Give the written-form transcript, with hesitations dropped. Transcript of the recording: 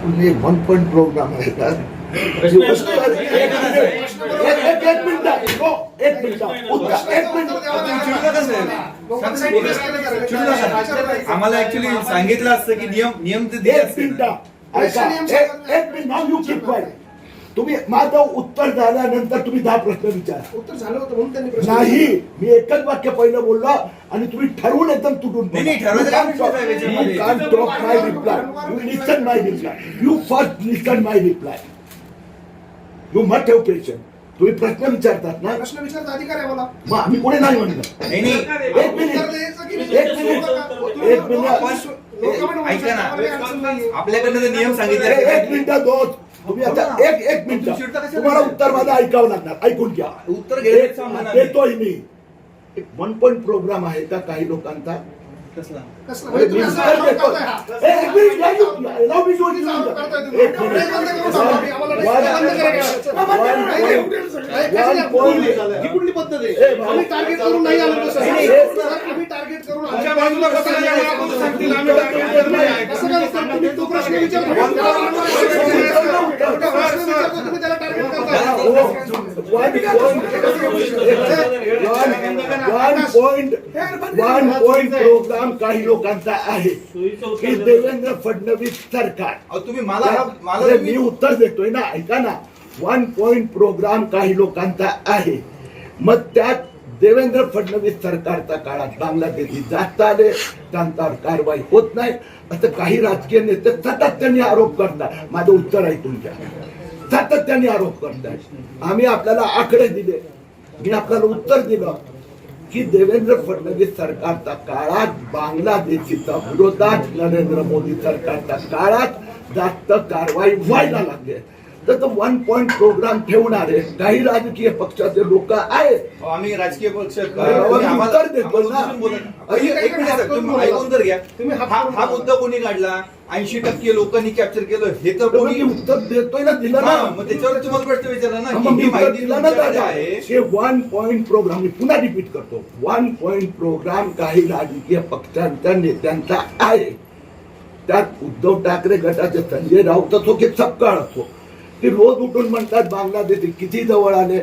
म्हणजे 1 point programme आहे का? आम्हाला ऍक्च्युली सांगितलं असतं की नियम तुम्ही माझं उत्तर झाल्यानंतर तुम्ही 10 प्रश्न विचारा. उत्तर झालं होतं म्हणून त्यांनी प्रश्न नाही, मी एकच वाक्य पहिलं बोललो आणि तुम्ही ठरवून एकदम तुटून you first listen my reply. You must have patience. तुम्ही प्रश्न विचारतात ना, प्रश्न विचारता अधिकार आहे मला. मग आम्ही कोणी नाही म्हणलं. नाही नाही एक मिनिट ऐका ना, आपल्याकडनं ते नियम सांगितले. एक मिनिट दोस्त, तुम्ही आता एक मिनिट तुम्हाला उत्तर माझं ऐकावं लागणार. ऐकून घ्या. उत्तर देतोय मी. 1 पॉइंट प्रोग्राम आहे का काही लोकांचा? कसला कसलं म्हणजे तुम्ही असं आरोप करताय हा? ही कुठली पद्धत आहे? आम्ही टार्गेट करून नाही आलो तसं. आम्ही टार्गेट करून आमच्या बाजूला कसं सांगतील आम्ही टार्गेट करून नाही. कसं काय असतं? तुम्ही तो प्रश्न विचारतो तुम्ही त्याला टार्गेट करता. 1 पॉइंट प्रोग्राम काही लोकांचा आहे की देवेंद्र फडणवीस सरकार. तुम्ही मला मी उत्तर देतोय ना, ऐका ना. 1 पॉइंट प्रोग्राम काही लोकांचा आहे. मग त्यात देवेंद्र फडणवीस सरकारच्या काळात बांगलादेशी जास्त आले, त्यांच्यावर कारवाई होत नाही असं काही राजकीय नेते सातत्याने आरोप करतात. माझं उत्तर ऐकून घ्या. सातत्याने आरोप करतात. आम्ही आपल्याला आकडे दिले. मी आपल्याला उत्तर दिलं की देवेंद्र फडणवीस सरकारच्या काळात बांगलादेशीच्या विरोधात नरेंद्र मोदी सरकारच्या काळात जास्त कारवाई व्हायला लागली. तर 1 पॉइंट प्रोग्राम ठेवणारे काही राजकीय पक्षाचे लोक आहेत. आम्ही राजकीय पक्ष उत्तर देतो ना. ऐकून तर घ्या. हा मुद्दा कोणी काढला? 80% लोकांनी कॅप्चर केलं हे तर कोणी उत्तर देतोय ना, दिलं ना. मग त्याच्यावर तुम्हाला प्रश्न विचारला ना मग मी ही माहिती दिला ना तुमच्याकडे दादा. आहे. हे 1 पॉइंट प्रोग्राम मी पुन्हा रिपीट करतो. 1 पॉइंट प्रोग्राम काही राजकीय पक्षांच्या नेत्यांचा आहे. त्यात उद्धव ठाकरे गटाचे संजय राऊत असो की सपकाळ असो, ते रोज उठून म्हणतात बांगलादेश किती जवळ आले.